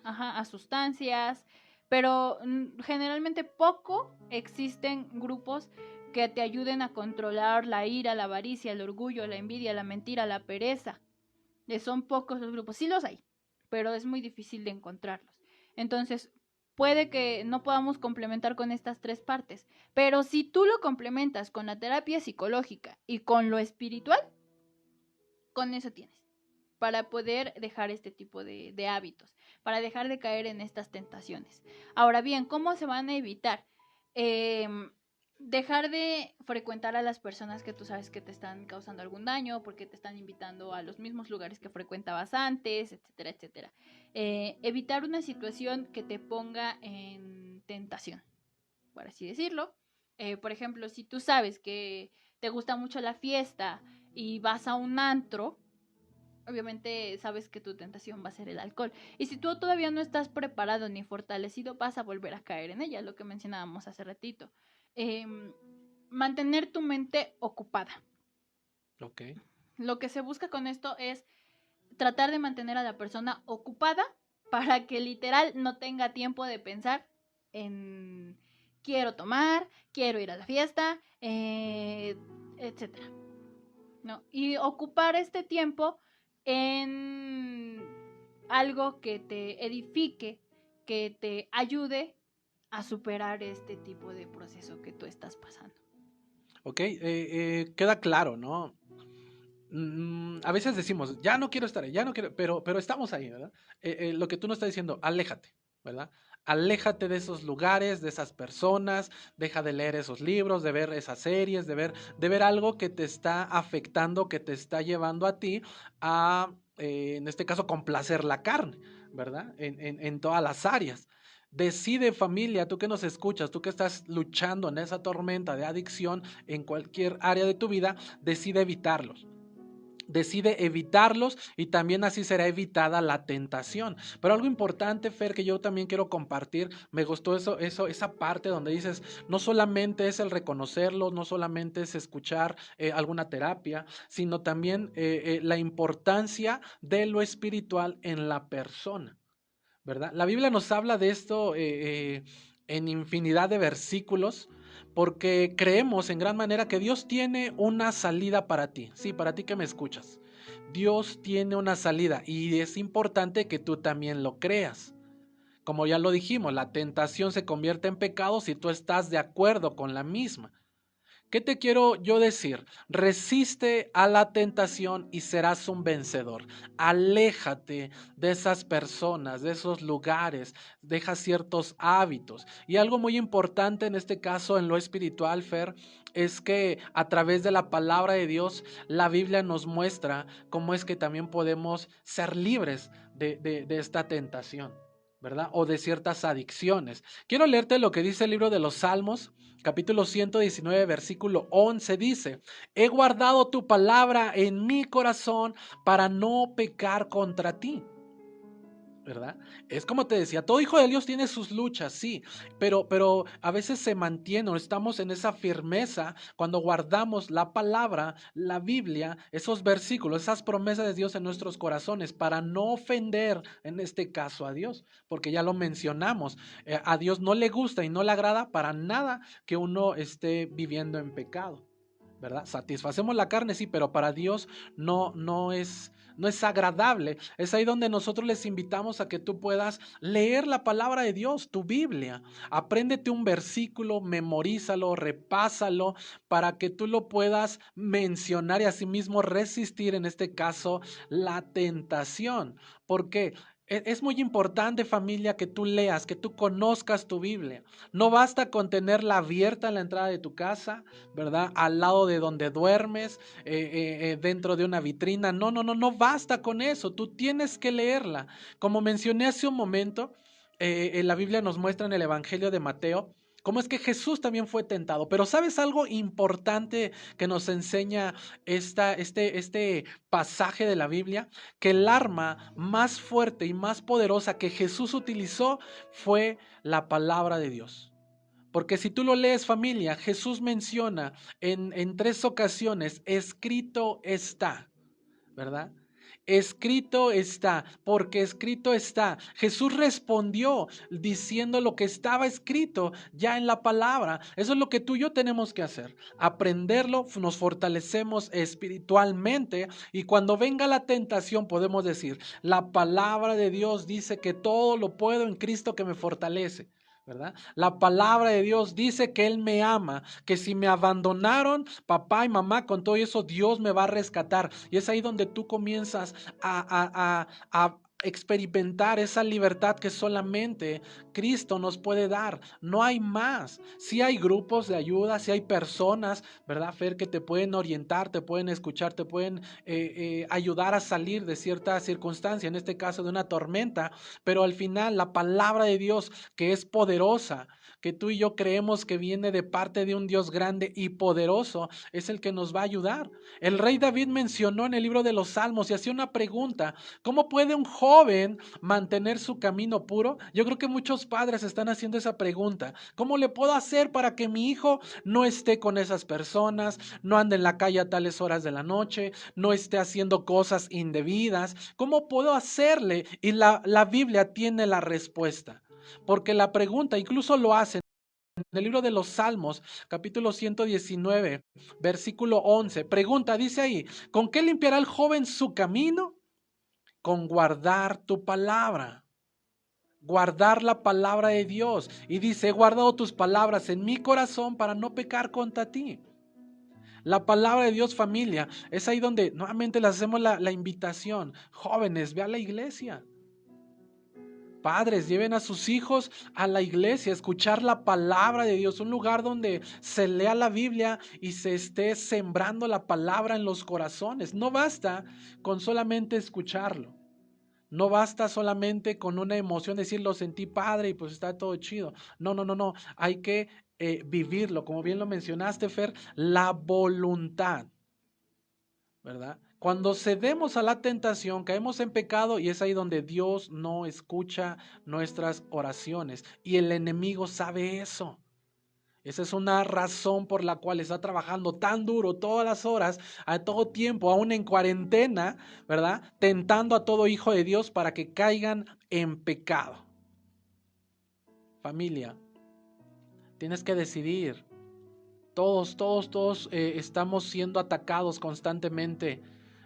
J: a sustancias, pero generalmente poco existen grupos que te ayuden a controlar la ira, la avaricia, el orgullo, la envidia, la mentira, la pereza. Son pocos los grupos, sí los hay, pero es muy difícil de encontrarlos. Entonces, puede que no podamos complementar con estas tres partes, pero si tú lo complementas con la terapia psicológica y con lo espiritual, con eso tienes, para poder dejar este tipo de hábitos, para dejar de caer en estas tentaciones. Ahora bien, ¿cómo se van a evitar? dejar de frecuentar a las personas que tú sabes que te están causando algún daño, porque te están invitando a los mismos lugares que frecuentabas antes, etcétera, etcétera. Evitar una situación que te ponga en tentación, por así decirlo. Por ejemplo, si tú sabes que te gusta mucho la fiesta y vas a un antro, obviamente sabes que tu tentación va a ser el alcohol. Y si tú todavía no estás preparado ni fortalecido, vas a volver a caer en ella, lo que mencionábamos hace ratito. Mantener tu mente ocupada.
I: Ok.
J: Lo que se busca con esto es tratar de mantener a la persona ocupada para que literal no tenga tiempo de pensar en quiero tomar, quiero ir a la fiesta, etcétera. ¿No? Y ocupar este tiempo en algo que te edifique, que te ayude a superar este tipo de proceso que tú estás pasando.
I: Ok, queda claro, ¿no? A veces decimos, ya no quiero estar ahí, ya no quiero, pero estamos ahí, ¿verdad? Lo que tú nos estás diciendo, aléjate, ¿verdad? Aléjate de esos lugares, de esas personas, deja de leer esos libros, de ver esas series, de ver algo que te está afectando, que te está llevando a ti a, en este caso, complacer la carne, ¿verdad? En todas las áreas. Decide, familia, tú que nos escuchas, tú que estás luchando en esa tormenta de adicción en cualquier área de tu vida, decide evitarlos. Decide evitarlos y también así será evitada la tentación. Pero algo importante, Fer, que yo también quiero compartir, me gustó esa parte donde dices, no solamente es el reconocerlo, no solamente es escuchar alguna terapia, sino también la importancia de lo espiritual en la persona, ¿verdad? La Biblia nos habla de esto en infinidad de versículos, porque creemos en gran manera que Dios tiene una salida para ti. Sí, para ti que me escuchas. Dios tiene una salida y es importante que tú también lo creas. Como ya lo dijimos, la tentación se convierte en pecado si tú estás de acuerdo con la misma. ¿Qué te quiero yo decir? Resiste a la tentación y serás un vencedor. Aléjate de esas personas, de esos lugares, deja ciertos hábitos. Y algo muy importante en este caso, en lo espiritual, Fer, es que a través de la palabra de Dios, la Biblia nos muestra cómo es que también podemos ser libres de esta tentación, ¿verdad? O de ciertas adicciones. Quiero leerte lo que dice el libro de los Salmos, capítulo 119, versículo 11, dice, he guardado tu palabra en mi corazón para no pecar contra ti, ¿verdad? Es como te decía, todo hijo de Dios tiene sus luchas, sí, pero a veces se mantiene, estamos en esa firmeza cuando guardamos la palabra, la Biblia, esos versículos, esas promesas de Dios en nuestros corazones para no ofender, en este caso, a Dios, porque ya lo mencionamos, a Dios no le gusta y no le agrada para nada que uno esté viviendo en pecado, ¿verdad? Satisfacemos la carne, sí, pero para Dios no es agradable. Es ahí donde nosotros les invitamos a que tú puedas leer la palabra de Dios, tu Biblia. Apréndete un versículo, memorízalo, repásalo, para que tú lo puedas mencionar y asimismo resistir, en este caso, la tentación. ¿Por qué? Es muy importante, familia, que tú leas, que tú conozcas tu Biblia. No basta con tenerla abierta en la entrada de tu casa, ¿verdad? Al lado de donde duermes, dentro de una vitrina. No basta con eso. Tú tienes que leerla. Como mencioné hace un momento, la Biblia nos muestra en el Evangelio de Mateo cómo es que Jesús también fue tentado. Pero ¿sabes algo importante que nos enseña este pasaje de la Biblia? Que el arma más fuerte y más poderosa que Jesús utilizó fue la palabra de Dios. Porque si tú lo lees, familia, Jesús menciona en 3 ocasiones, escrito está, ¿verdad? Escrito está, porque escrito está. Jesús respondió diciendo lo que estaba escrito ya en la palabra. Eso es lo que tú y yo tenemos que hacer. Aprenderlo, nos fortalecemos espiritualmente y cuando venga la tentación podemos decir, la palabra de Dios dice que todo lo puedo en Cristo que me fortalece, ¿verdad? La palabra de Dios dice que Él me ama, que si me abandonaron papá y mamá, con todo eso Dios me va a rescatar. Y es ahí donde tú comienzas a experimentar esa libertad que solamente Cristo nos puede dar. No hay más. Sí hay grupos de ayuda, sí hay personas, ¿verdad, Fer? Que te pueden orientar, te pueden escuchar, te pueden ayudar a salir de cierta circunstancia, en este caso de una tormenta, pero al final la palabra de Dios, que es poderosa, que tú y yo creemos que viene de parte de un Dios grande y poderoso, es el que nos va a ayudar. El rey David mencionó en el libro de los Salmos y hacía una pregunta: ¿cómo puede un joven mantener su camino puro? Yo creo que muchos padres están haciendo esa pregunta. ¿Cómo le puedo hacer para que mi hijo no esté con esas personas, no ande en la calle a tales horas de la noche, no esté haciendo cosas indebidas? ¿Cómo puedo hacerle? Y la Biblia tiene la respuesta. Porque la pregunta incluso lo hacen en el libro de los Salmos, capítulo 119, versículo 11. Pregunta, dice ahí: ¿con qué limpiará el joven su camino? Con guardar tu palabra. Guardar la palabra de Dios. Y dice: he guardado tus palabras en mi corazón para no pecar contra ti. La palabra de Dios, familia, es ahí donde nuevamente les hacemos la invitación. Jóvenes, ve a la iglesia. Padres, lleven a sus hijos a la iglesia, a escuchar la palabra de Dios, un lugar donde se lea la Biblia y se esté sembrando la palabra en los corazones. No basta con solamente escucharlo. No basta solamente con una emoción, decir lo sentí padre y pues está todo chido. No. Hay que vivirlo, como bien lo mencionaste, Fer, la voluntad, ¿verdad? Cuando cedemos a la tentación, caemos en pecado y es ahí donde Dios no escucha nuestras oraciones. Y el enemigo sabe eso. Esa es una razón por la cual está trabajando tan duro todas las horas, a todo tiempo, aún en cuarentena, ¿verdad? Tentando a todo hijo de Dios para que caigan en pecado. Familia, tienes que decidir. Todos estamos siendo atacados constantemente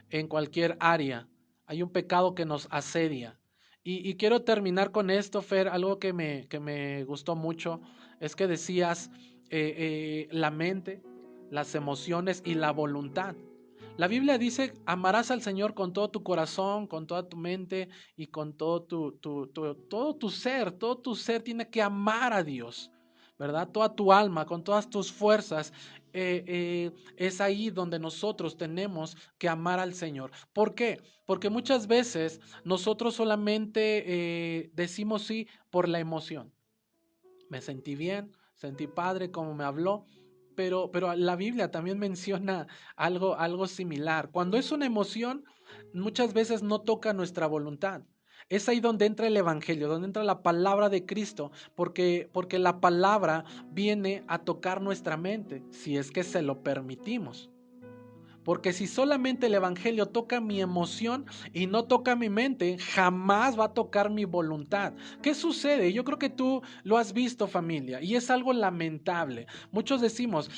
I: en cualquier área. Hay un pecado que nos asedia. Y quiero terminar con esto, Fer. Algo que me gustó mucho es que decías la mente, las emociones y la voluntad. La Biblia dice: amarás al Señor con todo tu corazón, con toda tu mente y con todo todo tu ser. Todo tu ser tiene que amar a Dios, ¿verdad? Toda tu alma, con todas tus fuerzas. Es ahí donde nosotros tenemos que amar al Señor. ¿Por qué? Porque muchas veces nosotros solamente decimos sí por la emoción. Me sentí bien, sentí padre como me habló, pero la Biblia también menciona algo similar. Cuando es una emoción, muchas veces no toca nuestra voluntad. Es ahí donde entra el Evangelio, donde entra la palabra de Cristo, porque la palabra viene a tocar nuestra mente, si es que se lo permitimos. Porque si solamente el Evangelio toca mi emoción y no toca mi mente, jamás va a tocar mi voluntad. ¿Qué sucede? Yo creo que tú lo has visto, familia, y es algo lamentable. Muchos decimos: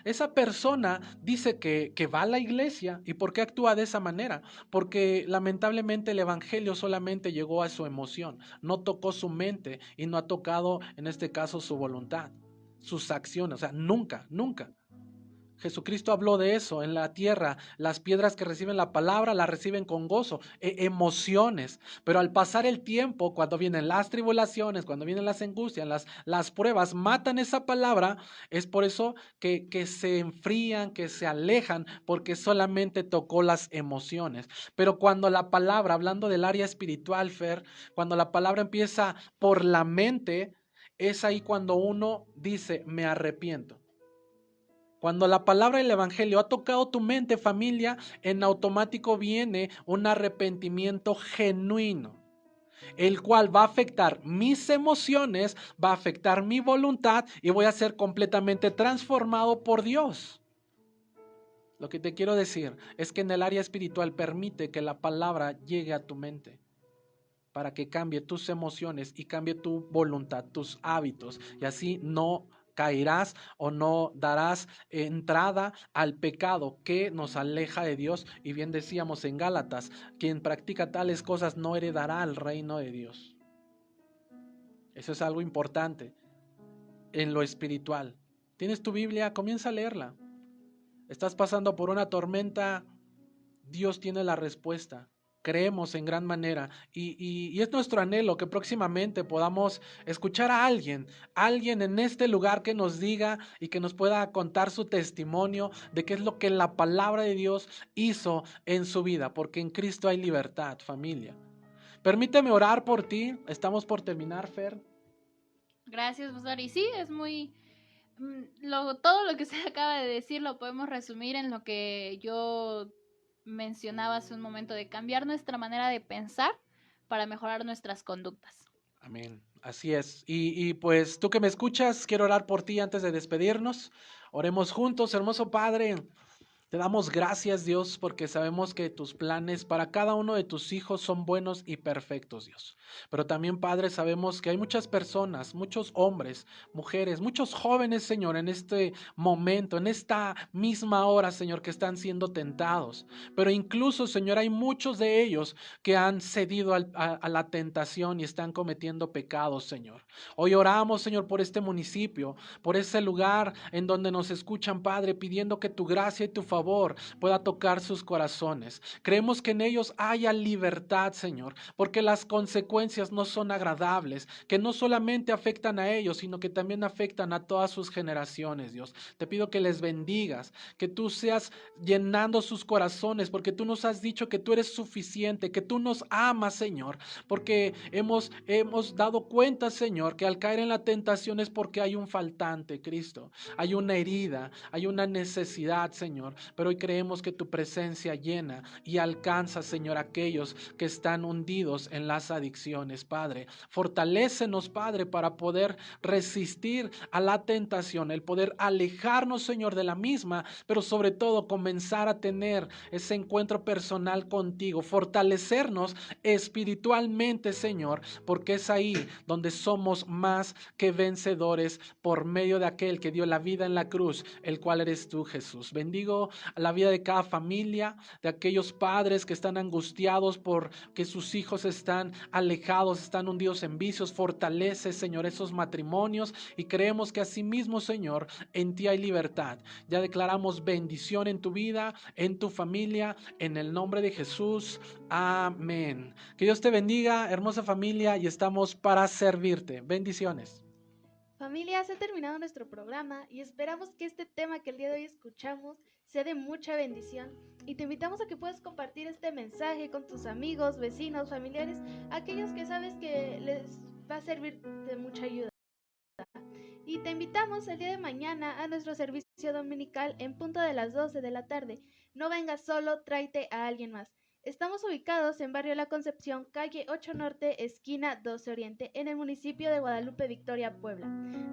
I: esa persona dice que va a la iglesia. ¿Y por qué actúa de esa manera? Porque lamentablemente el Evangelio solamente llegó a su emoción, no tocó su mente y no ha tocado, en este caso, su voluntad, sus acciones. O sea, nunca. Jesucristo habló de eso en la tierra. Las piedras que reciben la palabra la reciben con gozo, emociones. Pero al pasar el tiempo, cuando vienen las tribulaciones, cuando vienen las angustias, las pruebas, matan esa palabra. Es por eso que se enfrían, que se alejan, porque solamente tocó las emociones. Pero cuando la palabra, hablando del área espiritual, Fer, cuando la palabra empieza por la mente, es ahí cuando uno dice: me arrepiento. Cuando la palabra del Evangelio ha tocado tu mente, familia, en automático viene un arrepentimiento genuino, el cual va a afectar mis emociones, va a afectar mi voluntad y voy a ser completamente transformado por Dios. Lo que te quiero decir es que en el área espiritual permite que la palabra llegue a tu mente para que cambie tus emociones y cambie tu voluntad, tus hábitos, y así no caerás o no darás entrada al pecado que nos aleja de Dios. Y bien decíamos en Gálatas: quien practica tales cosas no heredará el reino de Dios. Eso es algo importante en lo espiritual. ¿Tienes tu Biblia? Comienza a leerla. ¿Estás pasando por una tormenta? Dios tiene la respuesta. creemos en gran manera y es nuestro anhelo que próximamente podamos escuchar a alguien en este lugar que nos diga y que nos pueda contar su testimonio de qué es lo que la palabra de Dios hizo en su vida, porque en Cristo hay libertad, familia. Permíteme orar por ti, estamos por terminar, Fer.
J: Gracias, Pastor. Y sí, es muy... todo lo que usted acaba de decir lo podemos resumir en lo que yo mencionaba hace un momento, de cambiar nuestra manera de pensar para mejorar nuestras conductas.
I: Amén, así es. Y pues tú que me escuchas, quiero orar por ti antes de despedirnos. Oremos juntos, hermoso Padre. Te damos gracias, Dios, porque sabemos que tus planes para cada uno de tus hijos son buenos y perfectos, Dios. Pero también, Padre, sabemos que hay muchas personas, muchos hombres, mujeres, muchos jóvenes, Señor, en este momento, en esta misma hora, Señor, que están siendo tentados. Pero incluso, Señor, hay muchos de ellos que han cedido a la tentación y están cometiendo pecados, Señor. Hoy oramos, Señor, por este municipio, por ese lugar en donde nos escuchan, Padre, pidiendo que tu gracia y tu favor pueda tocar sus corazones. Creemos que en ellos haya libertad, Señor, porque las consecuencias no son agradables, que no solamente afectan a ellos, sino que también afectan a todas sus generaciones, Dios. Te pido que les bendigas, que tú seas llenando sus corazones, porque tú nos has dicho que tú eres suficiente, que tú nos amas, Señor, porque hemos dado cuenta, Señor, que al caer en la tentación es porque hay un faltante, Cristo, hay una herida, hay una necesidad, Señor. Pero hoy creemos que tu presencia llena y alcanza, Señor, a aquellos que están hundidos en las adicciones, Padre. Fortalécenos, Padre, para poder resistir a la tentación, el poder alejarnos, Señor, de la misma, pero sobre todo comenzar a tener ese encuentro personal contigo, fortalecernos espiritualmente, Señor, porque es ahí donde somos más que vencedores por medio de aquel que dio la vida en la cruz, el cual eres tú, Jesús. Bendigo a la vida de cada familia, de aquellos padres que están angustiados por que sus hijos están alejados, están hundidos en vicios. Fortalece, Señor, esos matrimonios y creemos que asimismo, Señor, en ti hay libertad. Ya declaramos bendición en tu vida, en tu familia, en el nombre de Jesús. Amén. Que Dios te bendiga, hermosa familia, y estamos para servirte. Bendiciones.
H: Familia, se ha terminado nuestro programa y esperamos que este tema que el día de hoy escuchamos sea de mucha bendición, y te invitamos a que puedas compartir este mensaje con tus amigos, vecinos, familiares, aquellos que sabes que les va a servir de mucha ayuda. Y te invitamos el día de mañana a nuestro servicio dominical en punto de las 12 de la tarde. No vengas solo, tráete a alguien más. Estamos ubicados en Barrio La Concepción, calle 8 Norte, esquina 12 Oriente, en el municipio de Guadalupe Victoria, Puebla.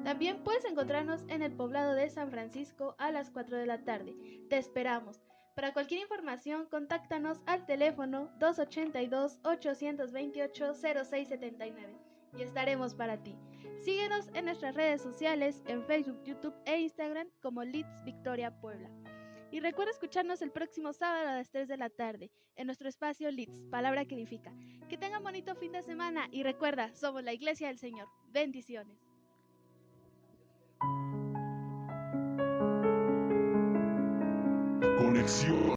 H: También puedes encontrarnos en el poblado de San Francisco a las 4 de la tarde. Te esperamos. Para cualquier información, contáctanos al teléfono 282-828-0679 y estaremos para ti. Síguenos en nuestras redes sociales, en Facebook, YouTube e Instagram como Leeds Victoria Puebla. Y recuerda escucharnos el próximo sábado a las 3 de la tarde en nuestro espacio Leeds, Palabra que Edifica. Que tengan bonito fin de semana y recuerda, somos la Iglesia del Señor. Bendiciones.
E: Conexión